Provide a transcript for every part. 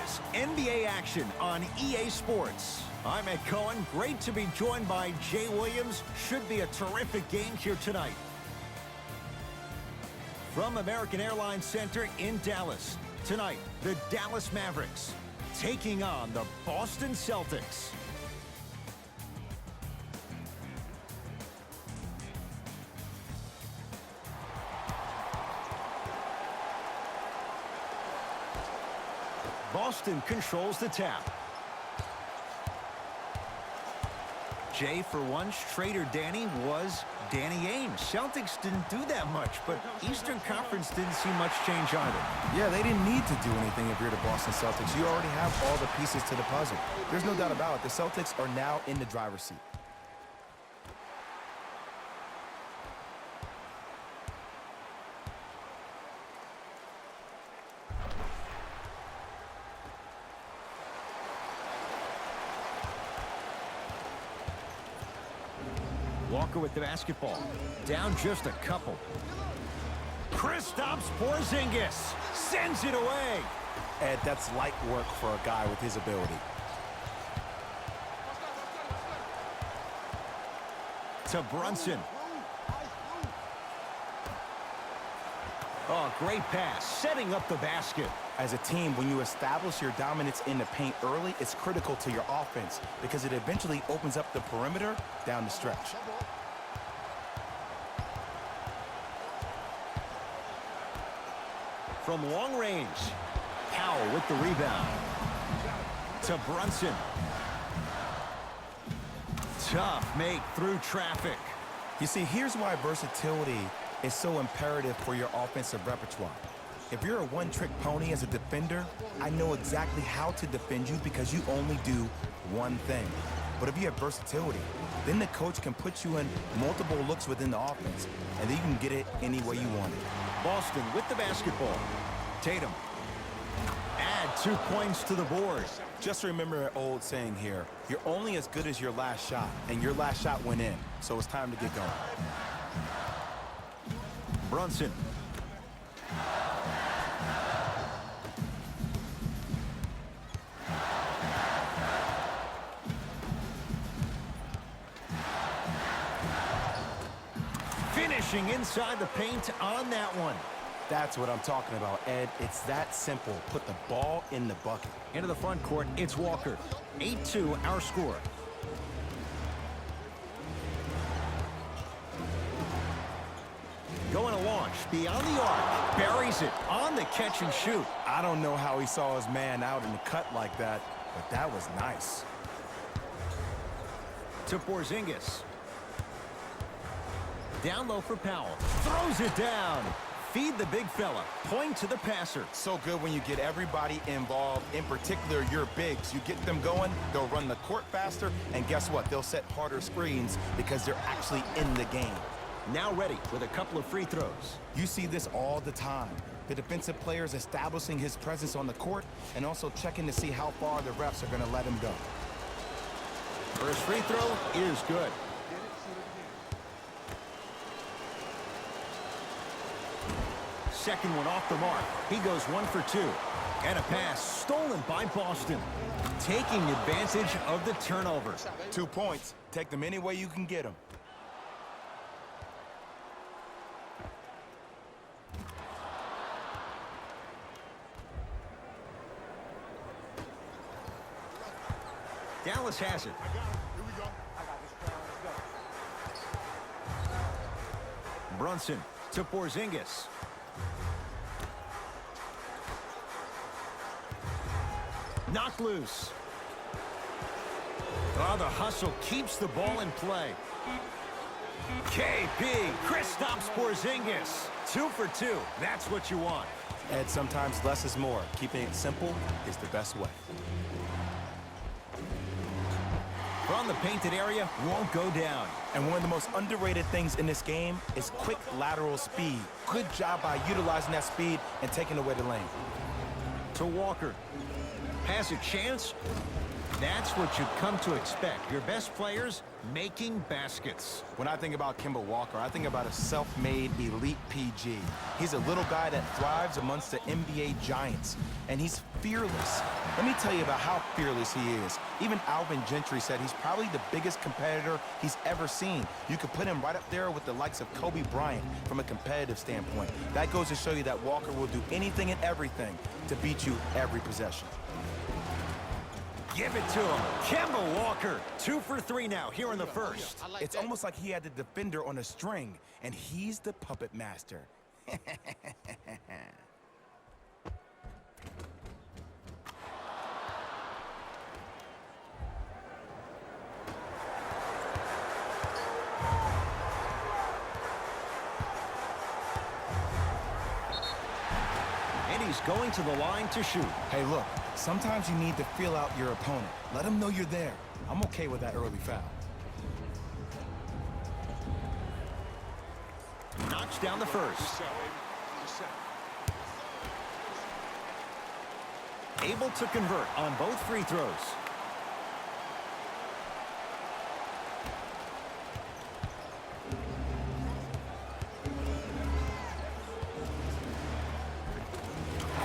is NBA action on EA Sports. I'm Ed Cohen. Great to be joined by Jay Williams. Should be a terrific game here tonight. From American Airlines Center in Dallas, tonight, the Dallas Mavericks taking on the Boston Celtics. Boston controls the tap. Jay, for once, Trader Danny was Danny Ainge. Celtics didn't do that much, but Eastern Conference didn't see much change either. Yeah, they didn't need to do anything if you're the Boston Celtics. You already have all the pieces to the puzzle. There's no doubt about it. The Celtics are now in the driver's seat. Walker with the basketball. Down just a couple. Kristaps Porzingis sends it away. Ed, that's light work for a guy with his ability. To Brunson. Oh, great pass, setting up the basket. As a team, when you establish your dominance in the paint early, it's critical to your offense because it eventually opens up the perimeter down the stretch. From long range, Powell with the rebound. To Brunson. Tough make through traffic. You see, here's why versatility is so imperative for your offensive repertoire. If you're a one-trick pony as a defender, I know exactly how to defend you because you only do one thing. But if you have versatility, then the coach can put you in multiple looks within the offense, and then you can get it any way you want it. Boston with the basketball. Tatum. Add 2 points to the board. Just remember an old saying here, you're only as good as your last shot, and your last shot went in, so it's time to get going. Brunson. Finishing inside the paint on that one. That's what I'm talking about, Ed. It's that simple. Put the ball in the bucket. Into the front court, it's Walker. 8-2 our score. Going to launch beyond the arc. Buries it on the catch and shoot. I don't know how he saw his man out in the cut like that, but that was nice. To Porzingis. Down low for Powell. Throws it down. Feed the big fella. Point to the passer. So good when you get everybody involved, in particular your bigs. You get them going, they'll run the court faster, and guess what? They'll set harder screens because they're actually in the game. Now ready with a couple of free throws. You see this all the time. The defensive players establishing his presence on the court and also checking to see how far the refs are going to let him go. First free throw is good. Second one off the mark. He goes 1 for 2. And a pass stolen by Boston. Taking advantage of the turnover. 2 points. Take them any way you can get them. Dallas has it. Brunson to Porzingis. Knocked loose. Oh, the hustle keeps the ball in play. KP, Kristaps Porzingis. 2 for 2. That's what you want. Ed, sometimes less is more. Keeping it simple is the best way. From the painted area, won't go down. And one of the most underrated things in this game is quick lateral speed. Good job by utilizing that speed and taking away the lane. To Walker. Has a chance. That's what you've come to expect. Your best players making baskets. When I think about Kemba Walker, I think about a self-made elite PG. He's a little guy that thrives amongst the NBA giants, and he's fearless. Let me tell you about how fearless he is. Even Alvin Gentry said he's probably the biggest competitor he's ever seen. You could put him right up there with the likes of Kobe Bryant from a competitive standpoint. That goes to show you that Walker will do anything and everything to beat you every possession. Give it to him. Kemba Walker, 2 for 3 now here in the first. It's almost like he had the defender on a string, and he's the puppet master. And he's going to the line to shoot. Hey, look, sometimes you need to feel out your opponent. Let him know you're there. I'm okay with that early foul. Knocks down the first. Able to convert on both free throws.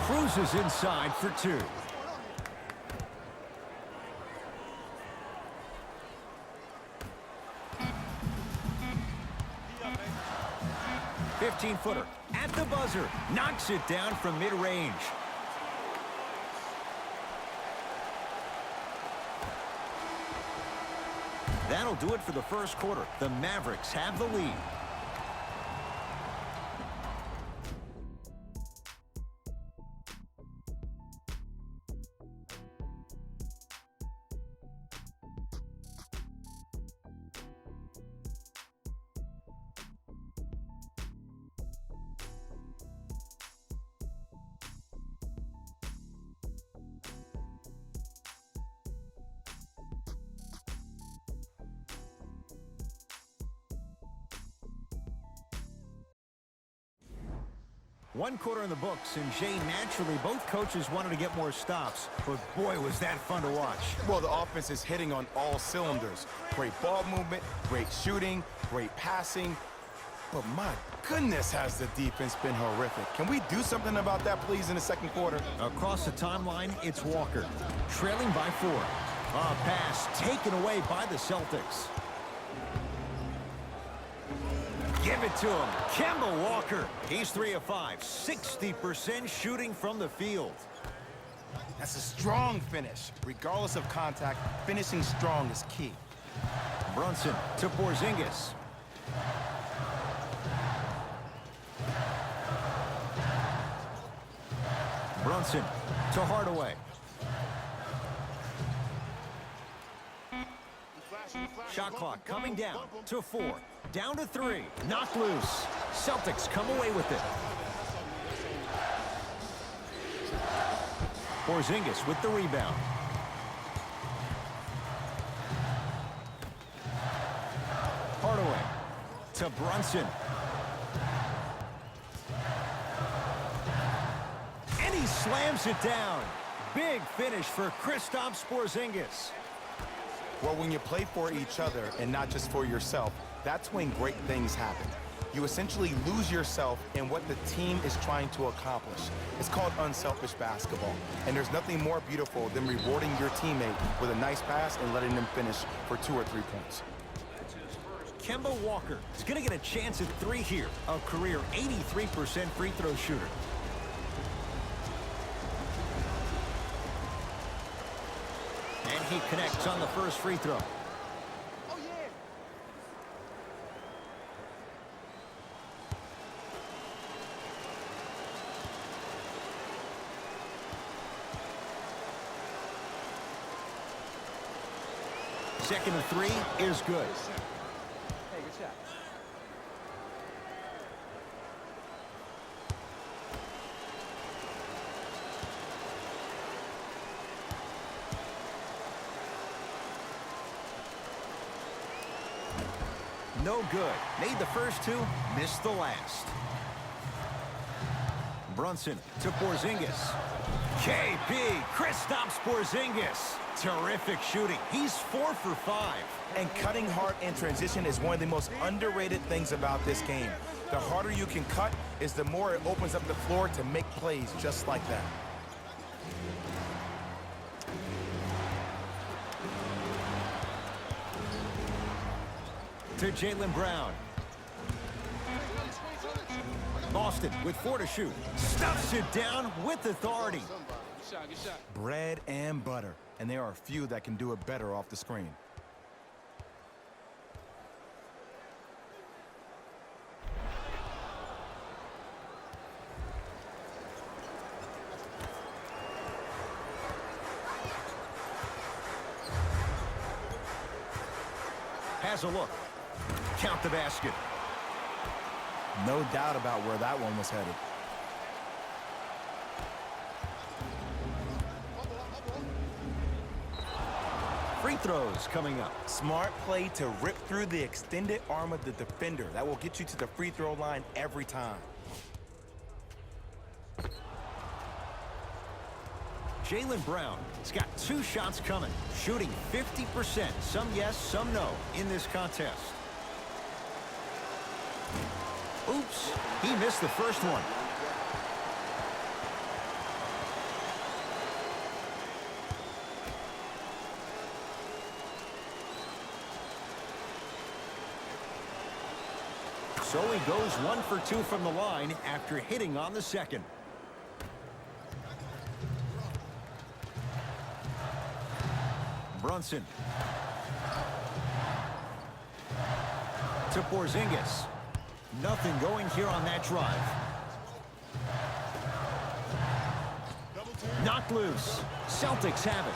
Cruises inside for 2. Footer at the buzzer. Knocks it down from mid-range. That'll do it for the first quarter. The Mavericks have the lead. One quarter in the books, and Jay, naturally, both coaches wanted to get more stops, but boy, was that fun to watch. Well, the offense is hitting on all cylinders. Great ball movement, great shooting, great passing. But my goodness, has the defense been horrific. Can we do something about that, please, in the second quarter? Across the timeline, it's Walker, trailing by 4. A pass taken away by the Celtics. Give it to him. Kemba Walker. He's 3 of 5. 60% shooting from the field. That's a strong finish. Regardless of contact, finishing strong is key. Brunson to Porzingis. Brunson to Hardaway. Shot clock coming down to 4. Down to 3. Knocked loose. Celtics come away with it. Porzingis with the rebound. Hardaway to Brunson. And he slams it down. Big finish for Kristaps Porzingis. Well, when you play for each other and not just for yourself, that's when great things happen. You essentially lose yourself in what the team is trying to accomplish. It's called unselfish basketball. And there's nothing more beautiful than rewarding your teammate with a nice pass and letting them finish for 2 or 3 points. Kemba Walker is going to get a chance at 3 here. A career 83% free throw shooter. And he connects on the first free throw. Oh, yeah. Second of 3 is good. Hey, good shot. No good. Made the first 2, missed the last. Brunson to Porzingis. KP, Kristaps Porzingis. Terrific shooting. He's 4 for 5. And cutting hard in transition is one of the most underrated things about this game. The harder you can cut is the more it opens up the floor to make plays just like that. To Jaylen Brown. Boston with 4 to shoot. Stuffs it down with authority. Good shot. Bread and butter. And there are a few that can do it better off the screen. Has a look. Count the basket. No doubt about where that one was headed. Free throws coming up. Smart play to rip through the extended arm of the defender. That will get you to the free throw line every time. Jaylen Brown has got 2 shots coming, shooting 50%. Some yes, some no in this contest. Oops, he missed the first one. So he goes 1 for 2 from the line after hitting on the second. Brunson. To Porzingis. Nothing going here on that drive. Knocked loose. Celtics have it.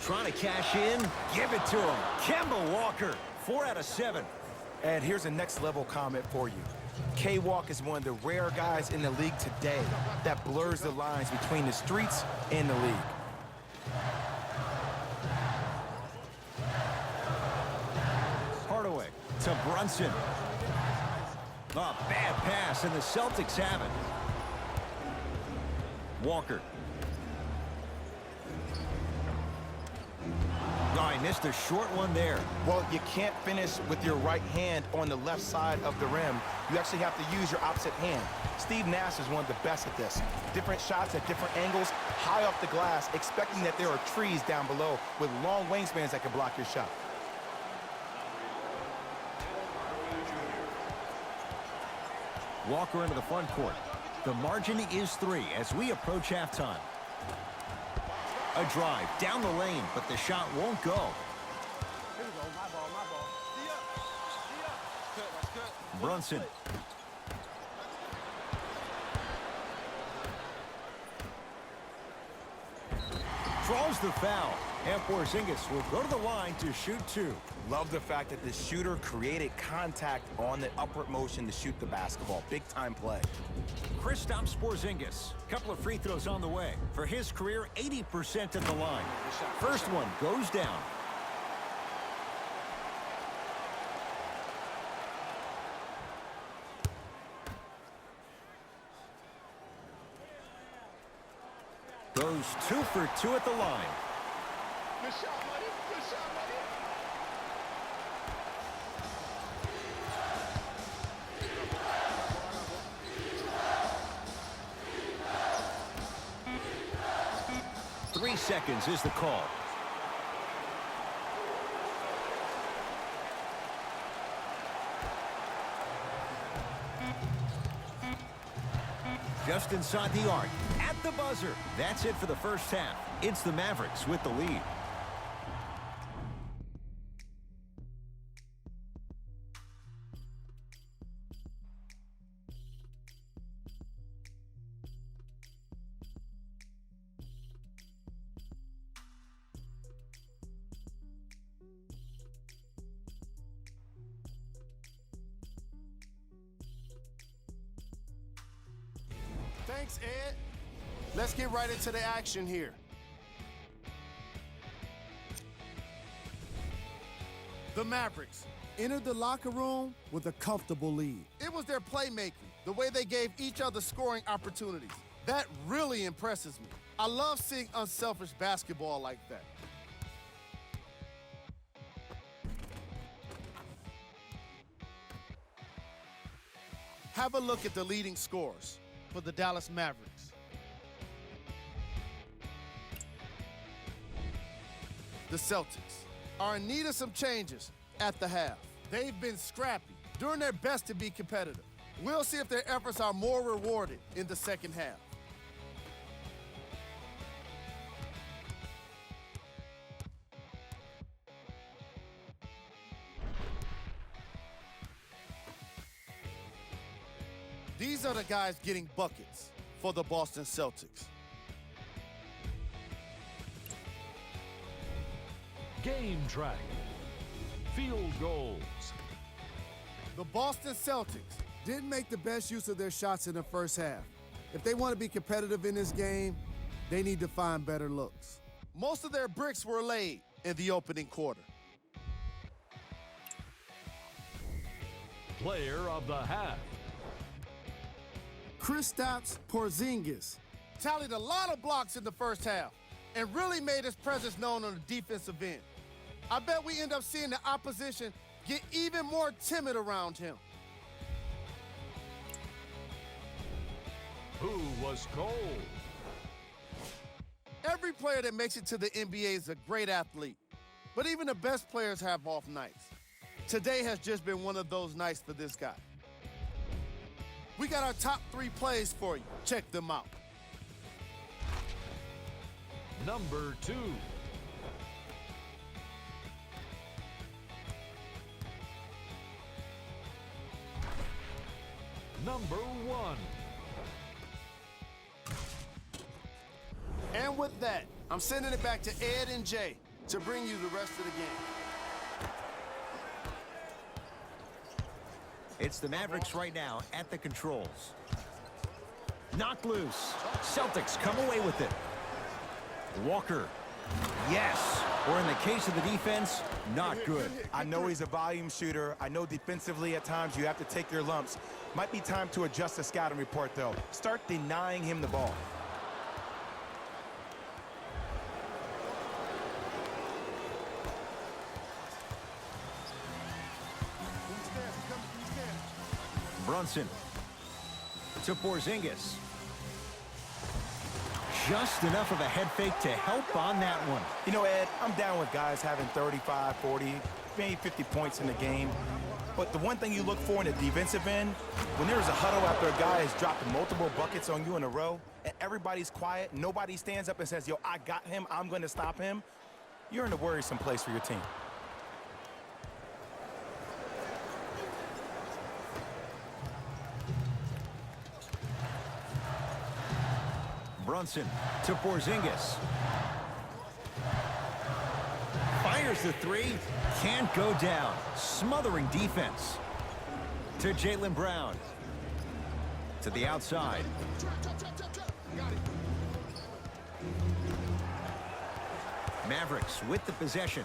Trying to cash in. Give it to him. Kemba Walker. 4 out of 7. And here's a next level comment for you. K-Walk is one of the rare guys in the league today that blurs the lines between the streets and the league. Hardaway to Brunson. A bad pass, and the Celtics have it. Walker. Oh, he missed a short one there. Well, you can't finish with your right hand on the left side of the rim. You actually have to use your opposite hand. Steve Nash is one of the best at this. Different shots at different angles, high off the glass, expecting that there are trees down below with long wingspans that can block your shot. Walker into the front court. The margin is 3 as we approach halftime. A drive down the lane, but the shot won't go. Here we go. My ball. That's cut. Brunson. Draws the foul, and Porzingis will go to the line to shoot 2. Love the fact that the shooter created contact on the upward motion to shoot the basketball. Big time play. Kristaps Porzingis, couple of free throws on the way. For his career, 80% at the line. First one goes down. Goes 2 for 2 at the line. Good shot, buddy. Good shot, buddy. 3 seconds is the call. Just inside the arc, at the buzzer. That's it for the first half. It's the Mavericks with the lead. Thanks, Ed. Let's get right into the action here. The Mavericks entered the locker room with a comfortable lead. It was their playmaking, the way they gave each other scoring opportunities. That really impresses me. I love seeing unselfish basketball like that. Have a look at the leading scorers for the Dallas Mavericks. The Celtics are in need of some changes at the half. They've been scrappy, doing their best to be competitive. We'll see if their efforts are more rewarded in the second half. These are the guys getting buckets for the Boston Celtics. Game track. Field goals. The Boston Celtics didn't make the best use of their shots in the first half. If they want to be competitive in this game, they need to find better looks. Most of their bricks were laid in the opening quarter. Player of the half. Kristaps Porzingis tallied a lot of blocks in the first half and really made his presence known on the defensive end. I bet we end up seeing the opposition get even more timid around him. Who was cold? Every player that makes it to the NBA is a great athlete, but even the best players have off nights. Today has just been one of those nights for this guy. We got our top 3 plays for you. Check them out. Number 2. Number 1. And with that, I'm sending it back to Ed and Jay to bring you the rest of the game. It's the Mavericks right now at the controls. Knocked loose. Celtics come away with it. Walker. Yes. Or in the case of the defense, not good. I know he's a volume shooter. I know defensively at times you have to take your lumps. Might be time to adjust the scouting report, though. Start denying him the ball. Brunson to Porzingis. Just enough of a head fake to help on that one. You know, Ed, I'm down with guys having 35, 40, maybe 50 points in the game. But the one thing you look for in the defensive end, when there's a huddle after a guy has dropped multiple buckets on you in a row, and everybody's quiet, nobody stands up and says, yo, I got him, I'm going to stop him, you're in a worrisome place for your team. Brunson to Porzingis. Fires the 3. Can't go down. Smothering defense. To Jaylen Brown. To the outside. Mavericks with the possession.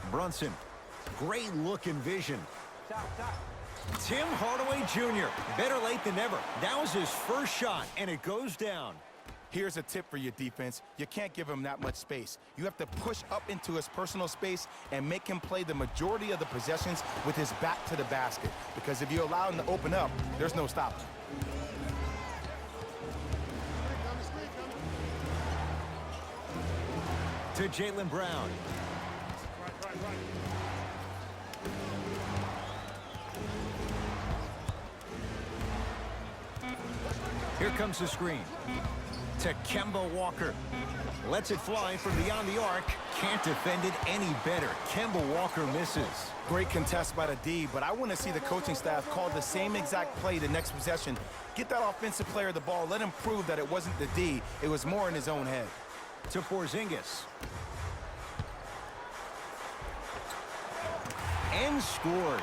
Brunson. Great look and vision. Tim Hardaway Jr. Better late than never. That was his first shot, and it goes down. Here's a tip for your defense. You can't give him that much space. You have to push up into his personal space and make him play the majority of the possessions with his back to the basket. Because if you allow him to open up, there's no stopping. To Jaylen Brown. Here comes the screen. To Kemba Walker. Lets it fly from beyond the arc. Can't defend it any better. Kemba Walker misses. Great contest by the D, but I want to see the coaching staff call the same exact play the next possession. Get that offensive player the ball. Let him prove that it wasn't the D. It was more in his own head. To Porzingis. And scores.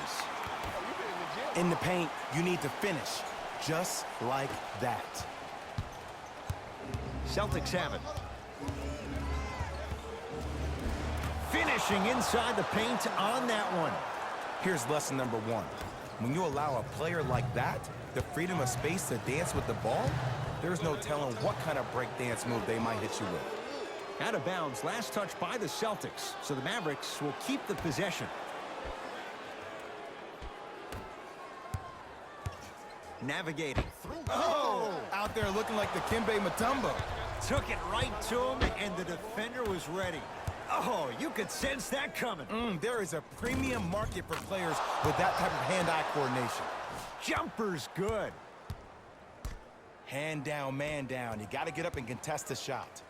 In the paint, you need to finish. Just like that. Celtics have it. Finishing inside the paint on that one. Here's lesson number 1. When you allow a player like that the freedom of space to dance with the ball, There's no telling what kind of breakdance move they might hit you with. Out of bounds, last touch by the Celtics, so the Mavericks will keep the possession. Navigating through. Oh! Out there looking like the Kimbe Mutombo. Took it right to him, and the defender was ready. Oh, you could sense that coming. There is a premium market for players with that type of hand-eye coordination. Jumper's good. Hand down, man down. You got to get up and contest the shot.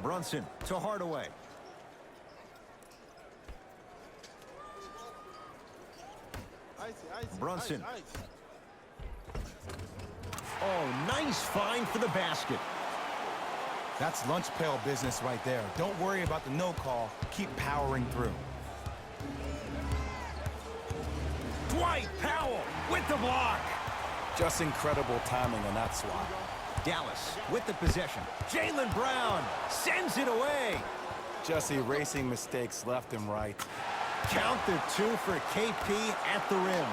Brunson to Hardaway. Brunson. Oh, nice find for the basket. That's lunch pail business right there. Don't worry about the no call. Keep powering through. Dwight Powell with the block. Just incredible timing on that swat. Dallas with the possession. Jaylen Brown sends it away. Just erasing mistakes left and right. Count the two for KP at the rim.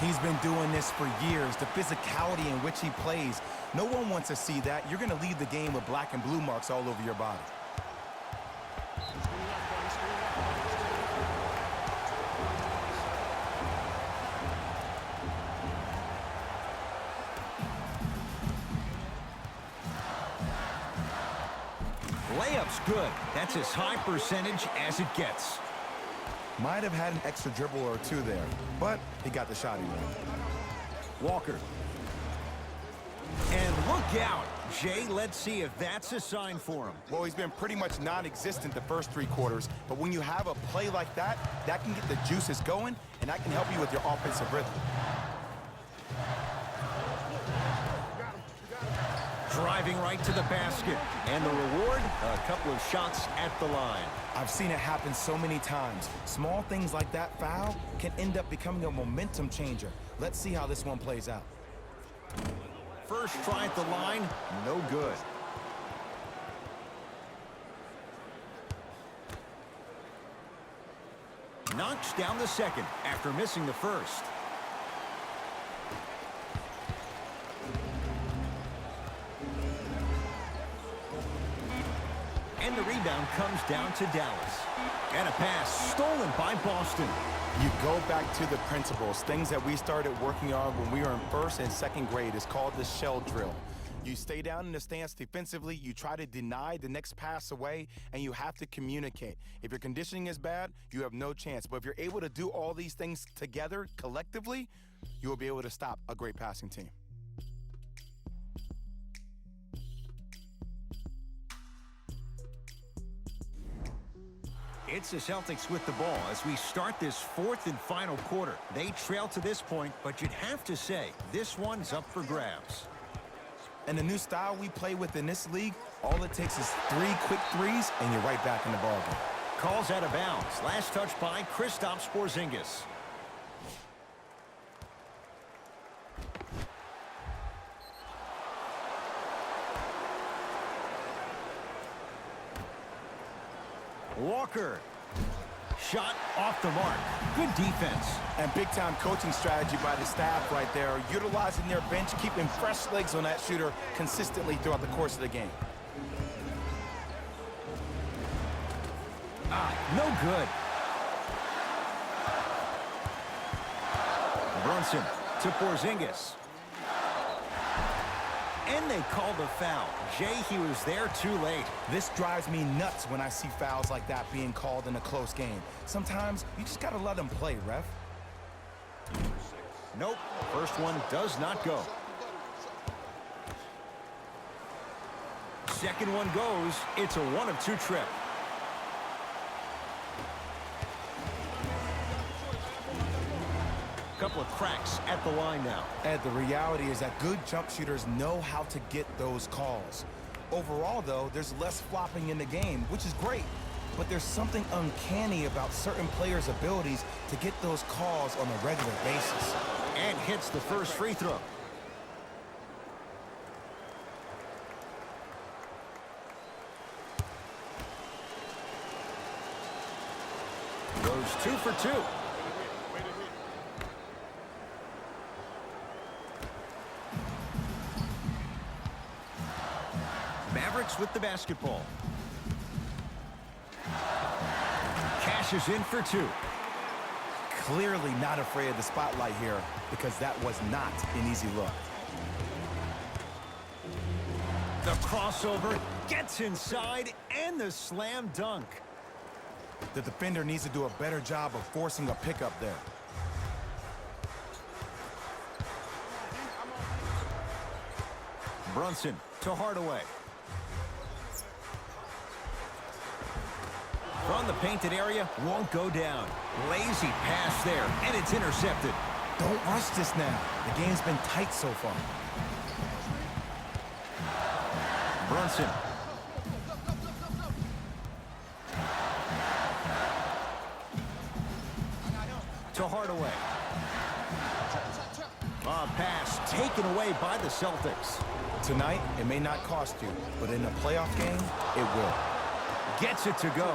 He's been doing this for years. The physicality in which he plays. No one wants to see that. You're going to leave the game with black and blue marks all over your body. Layup's good. That's as high percentage as it gets. Might have had an extra dribble or two there, but he got the shot he wanted. Walker. And look out. Jay, let's see if that's a sign for him. Well, he's been pretty much non-existent the first 3 quarters, but when you have a play like that, that can get the juices going, and that can help you with your offensive rhythm. Driving right to the basket. And the reward, a couple of shots at the line. I've seen it happen so many times. Small things like that foul can end up becoming a momentum changer. Let's see how this one plays out. First try at the line, no good. Knocks down the second after missing the first. And the rebound comes down to Dallas. And a pass stolen by Boston. You go back to the principles, things that we started working on when we were in 1st and 2nd grade. It's called the shell drill. You stay down in the stance defensively, you try to deny the next pass away, and you have to communicate. If your conditioning is bad, you have no chance. But if you're able to do all these things together, collectively, you will be able to stop a great passing team. It's the Celtics with the ball as we start this 4th and final quarter. They trail to this point, but you'd have to say this one's up for grabs. And the new style we play with in this league, all it takes is 3 quick threes, and you're right back in the ballgame. Calls out of bounds. Last touch by Kristaps Porzingis. Walker. Shot off the mark. Good defense. And big-time coaching strategy by the staff right there, utilizing their bench, keeping fresh legs on that shooter consistently throughout the course of the game. No good. Brunson to Porzingis. And they called a foul. Jay, he was there too late. This drives me nuts when I see fouls like that being called in a close game. Sometimes you just got to let them play, ref. Nope. First one does not go. Second one goes. It's a 1-of-2 trip. Couple of cracks at the line now. Ed, the reality is that good jump shooters know how to get those calls. Overall, though, there's less flopping in the game, which is great. But there's something uncanny about certain players' abilities to get those calls on a regular basis. And hits the first free throw. goes 2 for 2. Mavericks with the basketball. Cashes in for 2. Clearly not afraid of the spotlight here because that was not an easy look. The crossover gets inside and the slam dunk. The defender needs to do a better job of forcing a pickup there. Brunson to Hardaway. From the painted area, won't go down. Lazy pass there, and it's intercepted. Don't rush this now. The game's been tight so far. Brunson. To Hardaway. A pass taken away by the Celtics. Tonight, it may not cost you, but in a playoff game, it will. Gets it to go.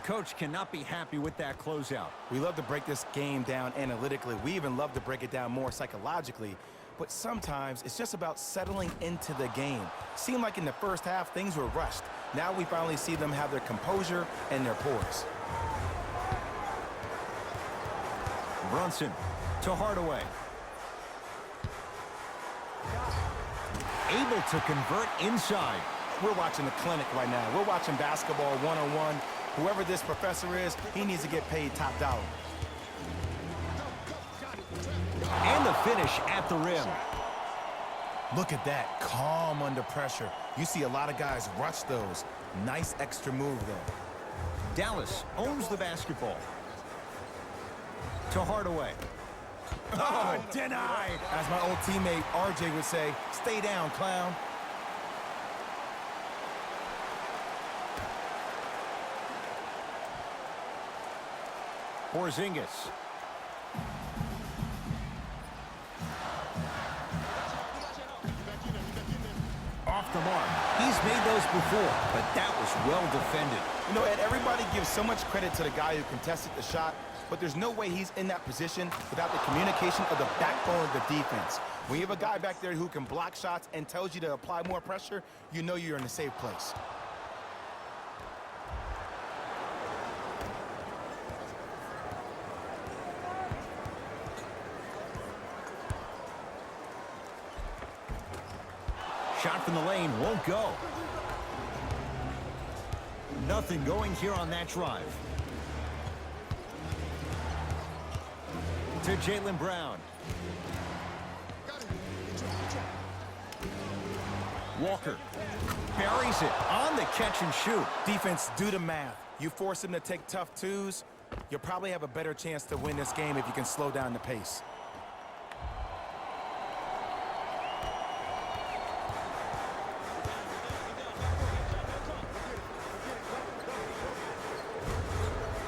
Coach cannot be happy with that closeout. We love to break this game down analytically. We even love to break it down more psychologically. But sometimes it's just about settling into the game. Seemed like in the first half, things were rushed. Now we finally see them have their composure and their poise. Brunson to Hardaway. Able to convert inside. We're watching the clinic right now. We're watching basketball one-on-one. Whoever this professor is, he needs to get paid top dollar. And the finish at the rim. Look at that, calm under pressure. You see a lot of guys rush those. Nice extra move there. Dallas owns the basketball. To Hardaway. Oh, denied. As my old teammate RJ would say, stay down, clown. Porzingis. Off the mark. He's made those before, but that was well defended. You know, Ed, everybody gives so much credit to the guy who contested the shot, but there's no way he's in that position without the communication of the backbone of the defense. When you have a guy back there who can block shots and tells you to apply more pressure, you know you're in a safe place. Shot from the lane won't go. Nothing going here on that drive. To Jaylen Brown. Walker buries it on the catch and shoot. Defense, do the math. You force him to take tough twos, you'll probably have a better chance to win this game if you can slow down the pace.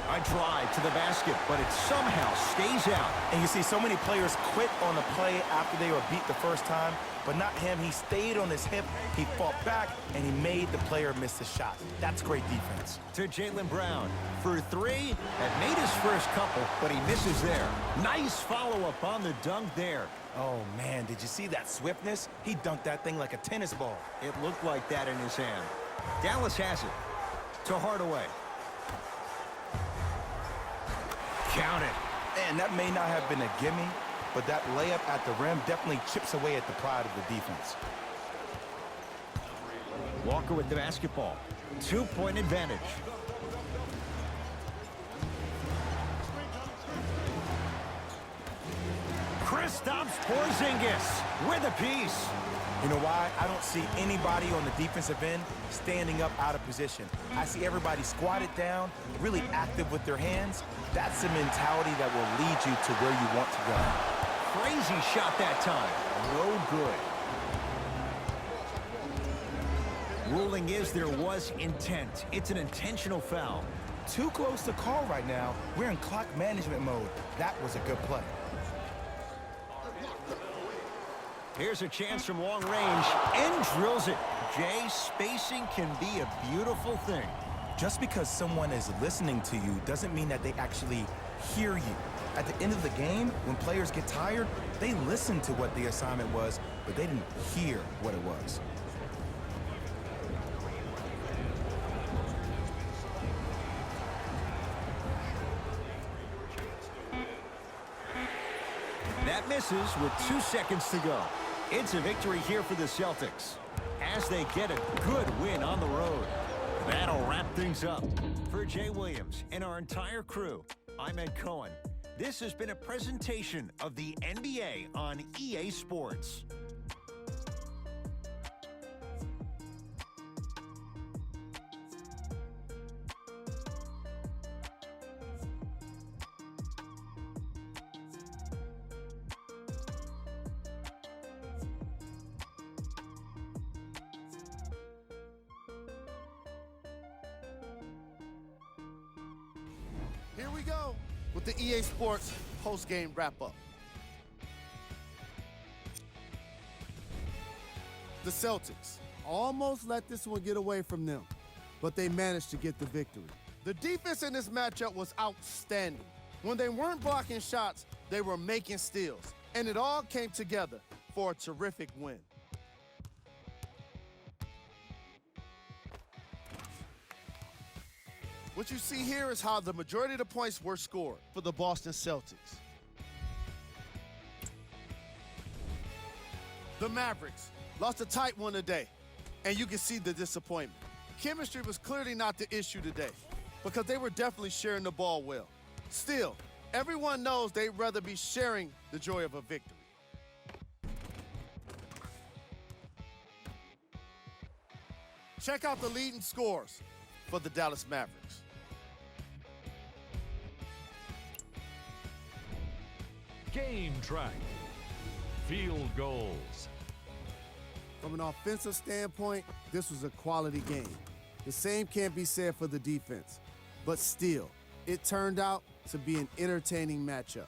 A drive to the basket, but it somehow stays out. And you see so many players quit on the play after they were beat the first time, but not him. He stayed on his hip, he fought back, and he made the player miss the shot. That's great defense. To Jaylen Brown for three. Had made his first couple, but he misses there. Nice follow-up on the dunk there. Oh, man, did you see that swiftness? He dunked that thing like a tennis ball. It looked like that in his hand. Dallas has it. To Hardaway. Count it. Man, that may not have been a gimme, but that layup at the rim definitely chips away at the pride of the defense. Walker with the basketball. 2-point advantage. Kristaps Porzingis with a piece. You know why? I don't see anybody on the defensive end standing up out of position. I see everybody squatted down, really active with their hands. That's the mentality that will lead you to where you want to go. Crazy shot that time. No good. Ruling is there was intent. It's an intentional foul. Too close to call right now. We're in clock management mode. That was a good play. Here's a chance from long range and drills it. Jay, spacing can be a beautiful thing. Just because someone is listening to you doesn't mean that they actually hear you. At the end of the game, when players get tired, they listen to what the assignment was, but they didn't hear what it was. That misses with 2 seconds to go. It's a victory here for the Celtics as they get a good win on the road. That'll wrap things up. For Jay Williams and our entire crew, I'm Ed Cohen. This has been a presentation of the NBA on EA Sports. Here we go with the EA Sports post-game wrap-up. The Celtics almost let this one get away from them, but they managed to get the victory. The defense in this matchup was outstanding. When they weren't blocking shots, they were making steals, and it all came together for a terrific win. What you see here is how the majority of the points were scored for the Boston Celtics. The Mavericks lost a tight one today, and you can see the disappointment. Chemistry was clearly not the issue today because they were definitely sharing the ball well. Still, everyone knows they'd rather be sharing the joy of a victory. Check out the leading scores for the Dallas Mavericks. Game track. Field goals. From an offensive standpoint, this was a quality game. The same can't be said for the defense, but still, it turned out to be an entertaining matchup.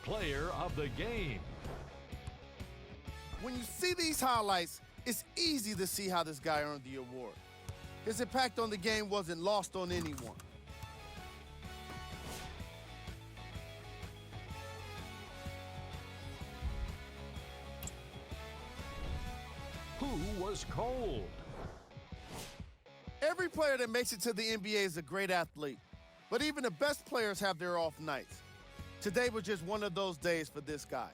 Player of the game. When you see these highlights, it's easy to see how this guy earned the award. His impact on the game wasn't lost on anyone. Who was cold? Every player that makes it to the NBA is a great athlete, but even the best players have their off nights. Today was just one of those days for this guy.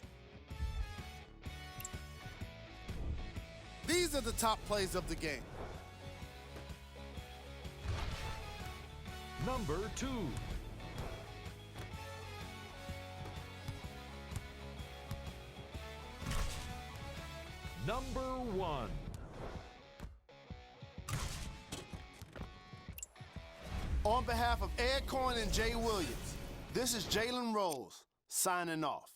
These are the top plays of the game. Number 2. Number 1. On behalf of Ed Cohen and Jay Williams, this is Jalen Rose signing off.